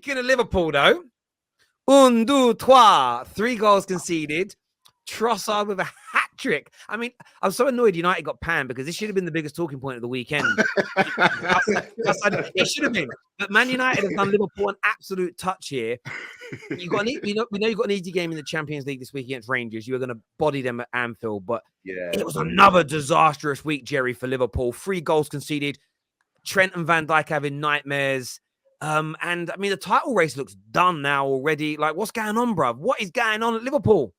Speaking of Liverpool, though, 1, 2, 3, 3 goals conceded. Trossard with a hat trick. I mean, I'm so annoyed United got panned because this should have been the biggest talking point of the weekend. It should have been. But Man United have done Liverpool an absolute touch here. We know you've got an easy game in the Champions League this week against Rangers. You were going to body them at Anfield, but it was another disastrous week, Jerry, for Liverpool. 3 goals conceded. Trent and Van Dijk having nightmares. And I mean, the title race looks done now already. Like, what's going on, bruv? What is going on at Liverpool?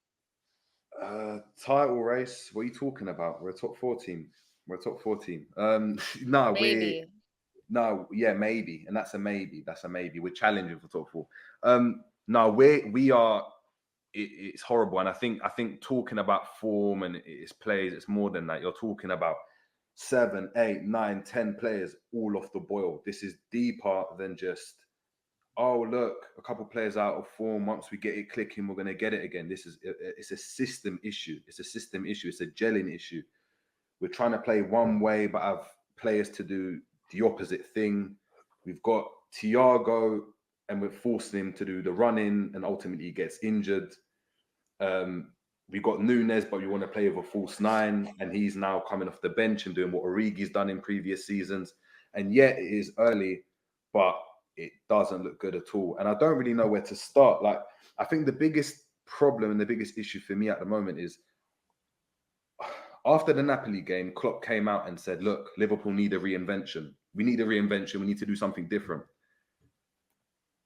Title race? What are you talking about? We're a top 4 team. Maybe. Maybe. And that's a maybe. We're challenging for top 4. We are. It's horrible. And I think talking about form and its plays, it's more than that. You're talking about 7, 8, 9, 10 players all off the boil. This is deeper than just, oh, look, a couple players out of form. Once we get it clicking, we're going to get it again. It's a system issue. It's a gelling issue. We're trying to play one way, but have players to do the opposite thing. We've got Thiago, and we're forcing him to do the running, and ultimately he gets injured. We've got Nunes, but we want to play with a false 9, and he's now coming off the bench and doing what Origi's done in previous seasons. And yet it is early, but it doesn't look good at all. And I don't really know where to start. Like, I think the biggest problem and the biggest issue for me at the moment is after the Napoli game, Klopp came out and said, look, Liverpool need a reinvention. We need a reinvention. We need to do something different.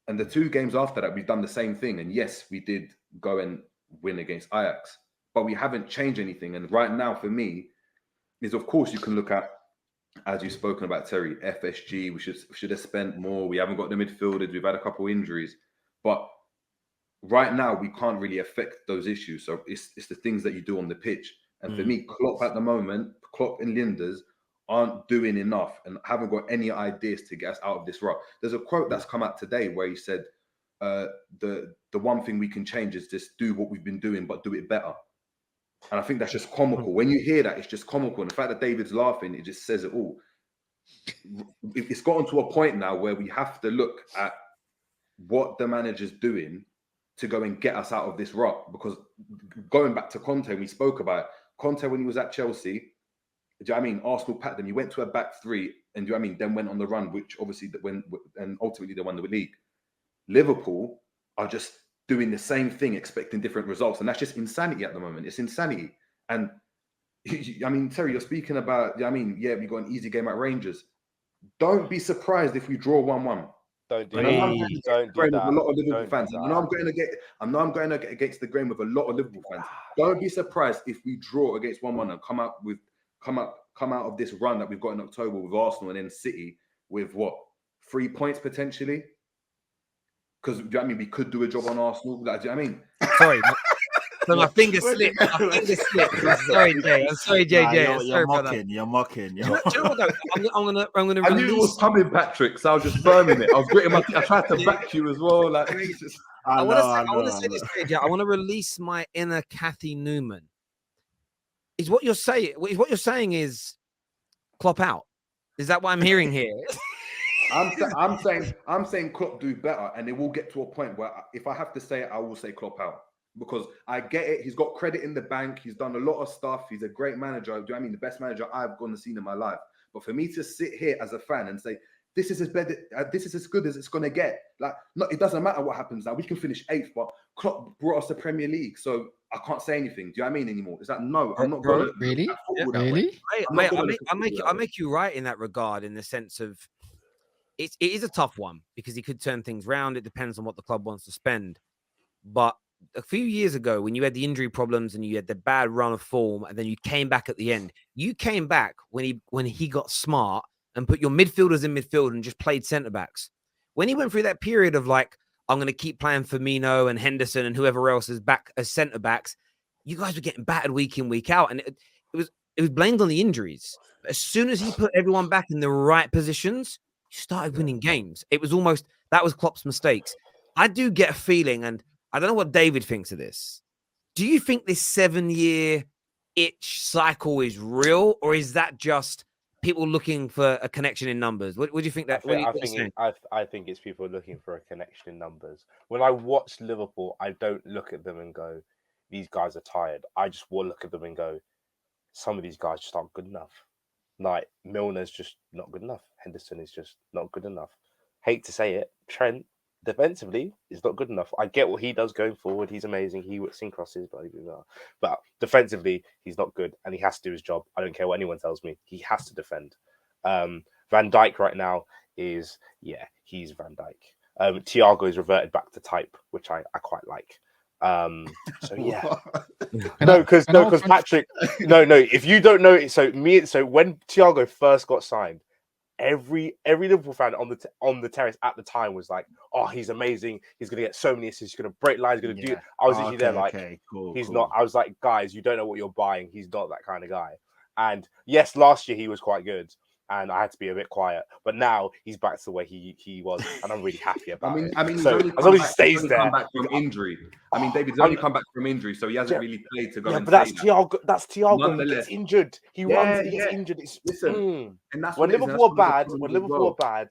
And the 2 games after that, we've done the same thing. And yes, we did go and win against Ajax, but we haven't changed anything. And right now, for me, is of course you can look at, as you've spoken about, Terry, FSG. We should have spent more. We haven't got the midfielders. We've had a couple injuries, but right now we can't really affect those issues. So it's the things that you do on the pitch. And for me, Klopp at the moment, Klopp and Linders aren't doing enough and haven't got any ideas to get us out of this rut. There's a quote that's come out today where he said, the one thing we can change is just do what we've been doing, but do it better. And I think that's just comical. When you hear that, it's just comical. And the fact that David's laughing, it just says it all. It's gotten to a point now where we have to look at what the manager's doing to go and get us out of this rut. Because going back to Conte, we spoke about it. Conte, when he was at Chelsea, do you know what I mean? Arsenal packed them. He went to a back 3, and do you know what I mean? Then went on the run, which obviously and ultimately they won the league. Liverpool are just doing the same thing, expecting different results. And that's just insanity at the moment. It's insanity. And I mean, Terry, you're speaking about, I mean, yeah, we got an easy game at Rangers. Don't be surprised if we draw 1-1. Don't do that. Don't do that. A lot of Liverpool fans. I know I'm going against the grain with a lot of Liverpool fans. Don't be surprised if we draw against 1-1 and come out of this run that we've got in October with Arsenal and then City with what, 3 points potentially? Because, do you know what I mean? We could do a job on Arsenal. Like, do you know what I mean? Sorry. So my finger slipped. Sorry, Jay. I'm sorry, JJ. You're mocking. Do you know what, though? I'm gonna I knew it was coming, Patrick, so I was just firming it. I was gritting I tried to back you as well. Like, I want to say this, JJ. I want to release my inner Kathy Newman. Is what you're saying is Klopp out? Is that what I'm hearing here? I'm saying Klopp do better, and it will get to a point where if I have to say it, I will say Klopp out, because I get it. He's got credit in the bank. He's done a lot of stuff. He's a great manager. Do you know what I mean? The best manager I've gone and seen in my life. But for me to sit here as a fan and say this is as good as it's gonna get, like, no, it doesn't matter what happens now. We can finish 8th, but Klopp brought us the Premier League, so I can't say anything. Do you know what I mean anymore? Is that no? I'm not going to really. I make you right in that regard, in the sense of it is a tough one because he could turn things around. It depends on what the club wants to spend. But a few years ago, when you had the injury problems and you had the bad run of form, and then you came back at the end, you came back when he got smart and put your midfielders in midfield and just played centre backs. When he went through that period of like, I'm going to keep playing Firmino and Henderson and whoever else is back as centre backs, you guys were getting battered week in, week out, and it was blamed on the injuries. But as soon as he put everyone back in the right positions, you started winning games. It was almost, that was Klopp's mistakes. I do get a feeling, and I don't know what David thinks of this. Do you think this 7-year itch cycle is real, or is that just people looking for a connection in numbers? What do you think that? I think it's people looking for a connection in numbers. When I watch Liverpool, I don't look at them and go, "These guys are tired." I just will look at them and go, "Some of these guys just aren't good enough." Like Milner's just not good enough. Henderson is just not good enough. Hate to say it, Trent defensively is not good enough. I get what he does going forward. He's amazing. He works in crosses, but defensively, he's not good, and he has to do his job. I don't care what anyone tells me. He has to defend. Van Dijk right now he's Van Dijk. Thiago's reverted back to type, which I quite like. So yeah, because Patrick, no. If you don't know it, so when Thiago first got signed, every Liverpool fan on the terrace at the time was like, "Oh, he's amazing. He's gonna get so many assists. He's gonna break lines. He's gonna do." I was literally there like, "He's not." I was like, "Guys, you don't know what you're buying. He's not that kind of guy." And yes, last year he was quite good, and I had to be a bit quiet. But now he's back to the way he was, and I'm really happy about it. I mean, so as long as he stays there. Come back from injury. I mean, David's only come back from injury, so he hasn't really played to go. Yeah, but that's Thiago. That's Thiago. He gets injured. He runs. He gets injured. And that's when Liverpool are bad.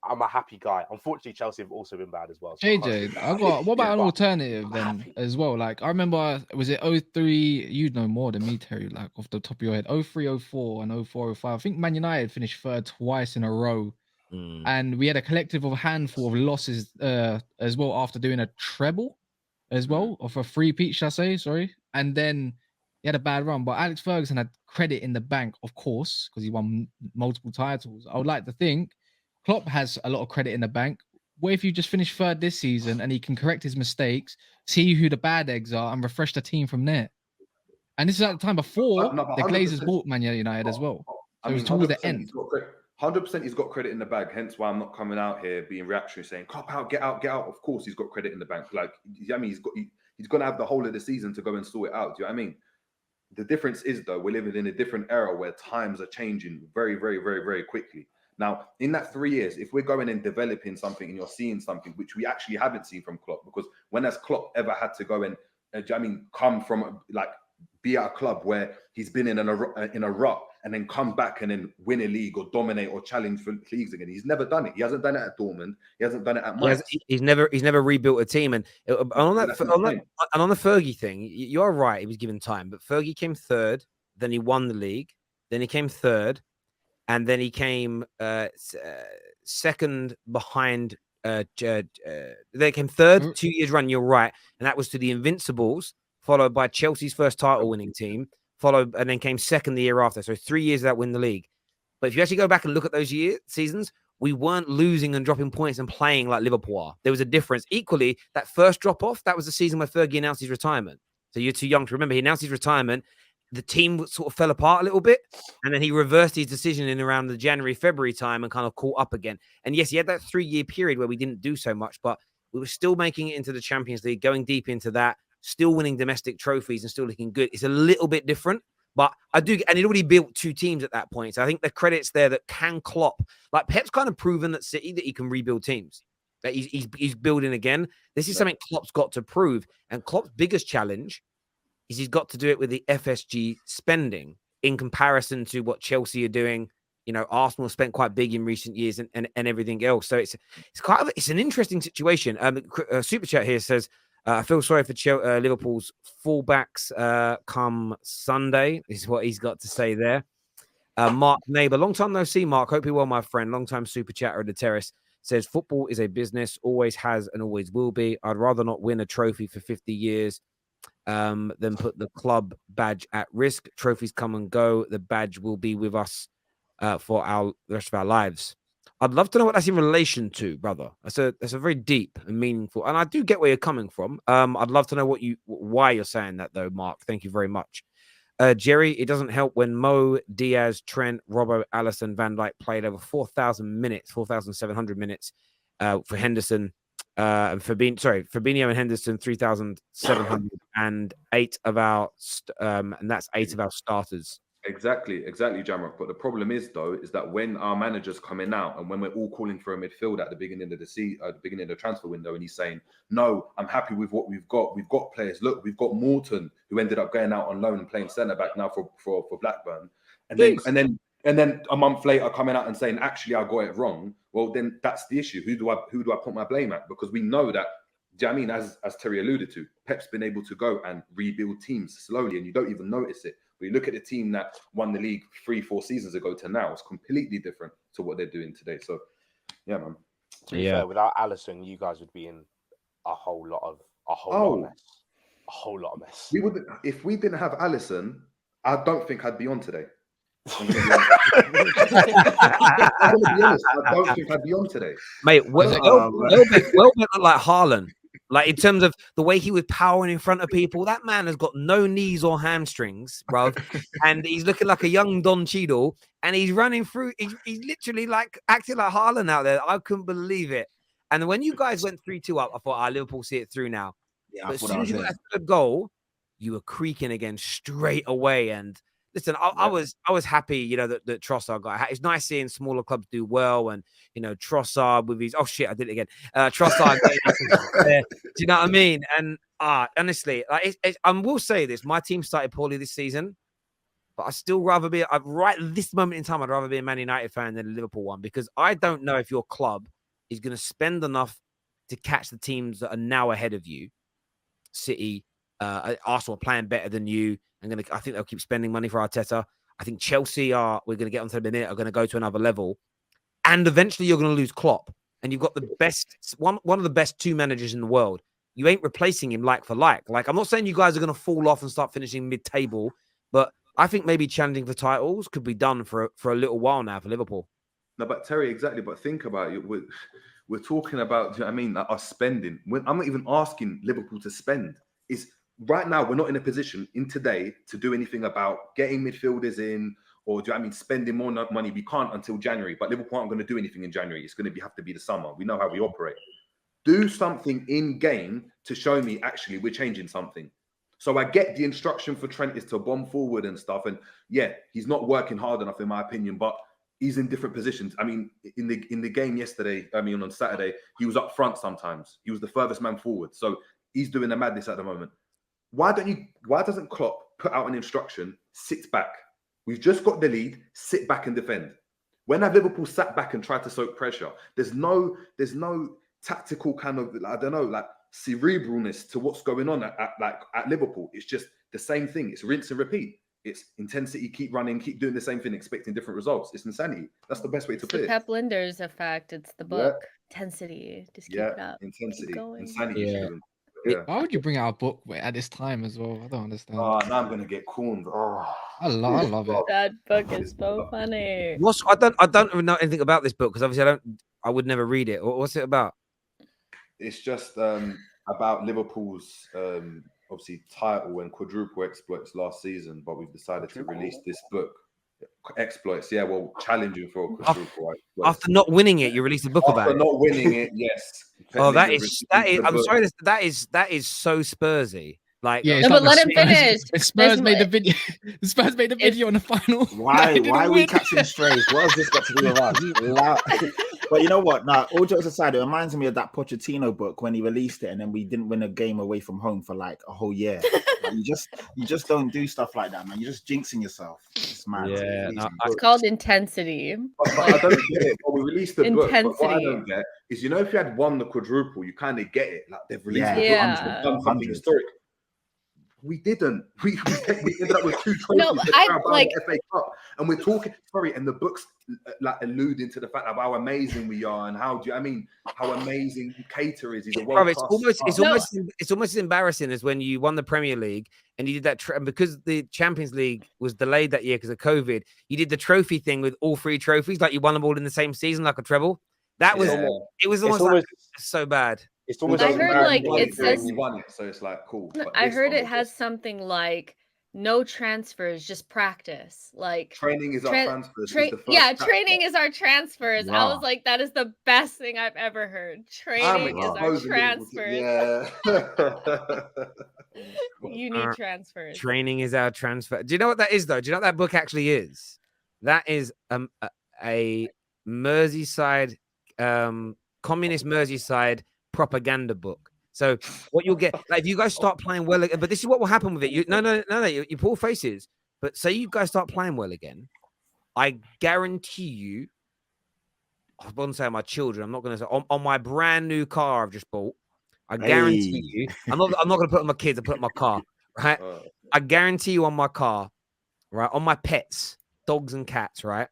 I'm a happy guy. Unfortunately, Chelsea have also been bad as well. So JJ, what about an alternative then as well? Like I remember, was it 03? You know more than me, Terry. Like off the top of your head, 03, 04, and 04, 05. I think Man United finished third twice in a row, and we had a collective of a handful of losses as well after doing a treble as well, of a three-peat, shall I say? Sorry, and then he had a bad run. But Alex Ferguson had credit in the bank, of course, because he won multiple titles. I would like to think Klopp has a lot of credit in the bank. What if you just finish third this season and he can correct his mistakes, see who the bad eggs are, and refresh the team from there? And this is at the time before the Glazers bought Man United as well. So it was towards the end. 100% he's got credit in the bag. Hence why I'm not coming out here being reactionary saying, "Klopp out, get out, get out." Of course, he's got credit in the bank. Like, I mean, he's going to have the whole of the season to go and sort it out. Do you know what I mean? The difference is, though, we're living in a different era where times are changing very, very, very, very quickly. Now, in that 3 years, if we're going and developing something and you're seeing something which we actually haven't seen from Klopp, because when has Klopp ever had to go and, come from, like, be at a club where he's been in a rut and then come back and then win a league or dominate or challenge for leagues again? He's never done it. He hasn't done it at Dortmund. He hasn't done it at Mainz. He's never rebuilt a team. And on the Fergie thing, you're right. He was given time, but Fergie came third. Then he won the league. Then he came third. And then he came second behind. They came third 2 years run. You're right, and that was to the Invincibles, followed by Chelsea's first title-winning team, and then came second the year after. So 3 years of that win the league. But if you actually go back and look at those seasons, we weren't losing and dropping points and playing like Liverpool are. There was a difference. Equally, that first drop-off, that was the season where Fergie announced his retirement. So you're too young to remember. He announced his retirement. The team sort of fell apart a little bit, and then he reversed his decision in around the January, February time and kind of caught up again. And yes, he had that 3 year period where we didn't do so much, but we were still making it into the Champions League, going deep into that, still winning domestic trophies and still looking good. It's a little bit different, but and he'd already built two teams at that point. So I think the credit's there that can Klopp, like Pep's kind of proven at City that he can rebuild teams, that he's building again. This is something Klopp's got to prove. And Klopp's biggest challenge is he's got to do it with the FSG spending in comparison to what Chelsea are doing. You know, Arsenal spent quite big in recent years and everything else. So it's an interesting situation. Super Chat here says, I feel sorry for Liverpool's fullbacks come Sunday, is what he's got to say there. Mark Neighbour, long time no see, Mark. Hope you're well, my friend. Long time Super Chatter at the Terrace. Says, football is a business, always has and always will be. I'd rather not win a trophy for 50 years than put the club badge at risk. Trophies come and go. The badge will be with us for the rest of our lives. I'd love to know what that's in relation to, brother. That's a very deep and meaningful, and I do get where you're coming from. I'd love to know why you're saying that, though, Mark. Thank you very much. Jerry, it doesn't help when Mo, Diaz, Trent, Robbo, Alisson, Van Dijk played over 4,700 minutes for Henderson. And Fabinho and Henderson 3,708 of our and that's 8 of our starters. Exactly, Jamrock. But the problem is, though, is that when our manager's coming out and when we're all calling for a midfield at the beginning of the beginning of the transfer window, and he's saying, "No, I'm happy with what we've got. We've got players. Look, we've got Morton, who ended up going out on loan and playing centre back now for Blackburn." And then And then a month later coming out and saying, actually, I got it wrong. Well, then that's the issue. Who do I put my blame at? Because we know that, do you know what I mean, as Terry alluded to, Pep's been able to go and rebuild teams slowly and you don't even notice it. But you look at the team that won the league 3-4 seasons ago to now, it's completely different to what they're doing today. So, yeah, man. To be fair, without Alisson, you guys would be in a whole lot of mess. A whole lot of mess. We would, if we didn't have Alisson, I don't think I'd be on today. I'm gonna be honest. I don't think I'd be on today, mate. Welbeck looked like Haaland, like in terms of the way he was powering in front of people. That man has got no knees or hamstrings, bro, and he's looking like a young Don Cheadle, and he's running through. He's literally like acting like Haaland out there. I couldn't believe it. And when you guys went 3-2 up, I thought, Liverpool see it through now. Yeah, but as soon as you got that third goal, you were creaking again straight away. And listen, I was happy, you know, that Trossard got. It's nice seeing smaller clubs do well, and you know Trossard with his I did it again. Trossard, do you know what I mean? And honestly, like I will say this: my team started poorly this season, but I still rather be. Right this moment in time, I'd rather be a Man United fan than a Liverpool one because I don't know if your club is going to spend enough to catch the teams that are now ahead of you. City, Arsenal are playing better than you. I think they'll keep spending money for Arteta. I think Chelsea we're going to get onto in a minute, are going to go to another level. And eventually you're going to lose Klopp. And you've got the best, one of the best two managers in the world. You ain't replacing him like for like. Like, I'm not saying you guys are going to fall off and start finishing mid-table, but I think maybe challenging for titles could be done for a little while now for Liverpool. No, but Terry, exactly. But think about it. We're talking about, you know what I mean, like us spending. I'm not even asking Liverpool to spend. It's right now, we're not in a position in today to do anything about getting midfielders in or, do you know what I mean, spending more money. We can't until January, but Liverpool aren't going to do anything in January. It's going to have to be the summer. We know how we operate. Do something in game to show me actually we're changing something. So I get the instruction for Trent is to bomb forward and stuff. And yeah, he's not working hard enough in my opinion, but he's in different positions. I mean, in the game yesterday, on Saturday, he was up front sometimes. He was the furthest man forward. So he's doing the madness at the moment. Why doesn't Klopp put out an instruction, sit back? We've just got the lead, sit back and defend. When have Liverpool sat back and tried to soak pressure? There's no tactical kind of, I don't know, like cerebralness to what's going on at Liverpool. It's just the same thing. It's rinse and repeat. It's intensity, keep running, keep doing the same thing, expecting different results. It's insanity. That's the best way to put it. Pep Linders effect. It's the book. Intensity. Just keep it up. Intensity. Insanity. Yeah. Why would you bring out a book at this time as well? I don't understand. Oh, now I'm gonna get corned. Oh, I love it. That book is so funny. I don't even know anything about this book because obviously I would never read it. What's it about? It's just about Liverpool's obviously title and quadruple exploits last season, but we've decided to release this book. Exploits, yeah. Well, challenging for a quadruple. After not winning it, you released a book about it. After not winning it, yes. Oh, that is. I'm sorry. That is so Spursy. Like, yeah, no, but let him finish. Spurs made the video. The Spurs made the video in the final. Why are we catching strays? What has this got to do with us? But you know what? Now, all jokes aside, it reminds me of that Pochettino book when he released it, and then we didn't win a game away from home for like a whole year. Like, you just don't do stuff like that, man. You're just jinxing yourself. It's mad. Yeah, it's called intensity. But I don't get it. But we released the book. But what I don't get is, you know, if you had won the quadruple, you kind of get it. Like they've released the book, they've done something historic. We didn't. We ended up with 2 trophies. No, the FA Cup, and we're talking. Sorry, and the books like alluding to the fact of how amazing we are and how amazing Cater is. He's a world class. It's almost as embarrassing as when you won the Premier League and you did that because the Champions League was delayed that year because of COVID. You did the trophy thing with all 3 trophies, like you won them all in the same season, like a treble. That was it was almost like, so bad. It's almost. I heard like it says we won it, so it's like cool. I heard it has something like no transfers, just practice. Like training is our transfers. Training is our transfers. Wow. I was like, that is the best thing I've ever heard. Training is our transfers. Yeah. You need transfers. Training is our transfer. Do you know what that is, though? Do you know what that book actually is? That is a Merseyside, communist Merseyside propaganda book. So what you'll get, like, if you guys start playing well again, but this is what will happen with it. You pull faces, but say you guys start playing well again, I guarantee you, I wouldn't say my children. I'm not going to say on my brand new car I've just bought. I guarantee you, I'm not going to put it on my kids. I put it on my car, right? I guarantee you on my car, right, on my pets, dogs and cats, right,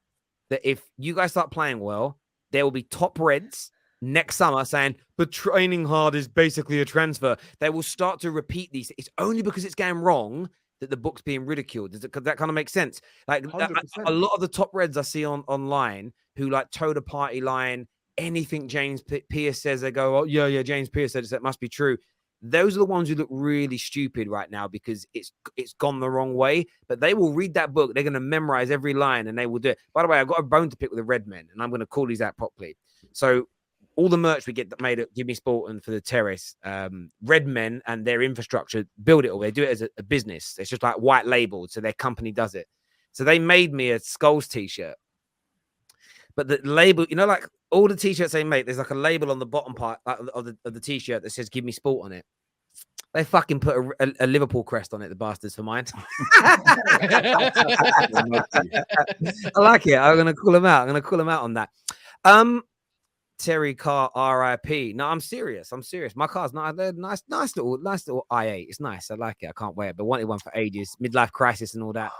that if you guys start playing well, there will be top reds next summer saying, but training hard is basically a transfer. They will start to repeat these. It's only because it's going wrong that the book's being ridiculed. Does that kind of make sense? Like a lot of the top reds I see online who like toe the party line, anything James Pearce says, they go, oh, yeah, James Pearce said that must be true. Those are the ones who look really stupid right now because it's gone the wrong way. But they will read that book. They're going to memorize every line and they will do it. By the way, I've got a bone to pick with the red men, and I'm going to call these out properly. So all the merch we get that made at Give Me Sport and for the Terrace, red men and their infrastructure build it all. They do it as a business. It's just like white labeled. So their company does it. So they made me a Skulls t-shirt. But the label, you know, like all the t-shirts they make, there's like a label on the bottom part of the t-shirt that says Give Me Sport on it. They fucking put a Liverpool crest on it, the bastards, for mine. I like it. I'm going to call them out. On that. Terry Car RIP. No, I'm serious. My car's nice little i8. It's nice. I like it. I can't wait. But wanted one for ages. Midlife crisis and all that.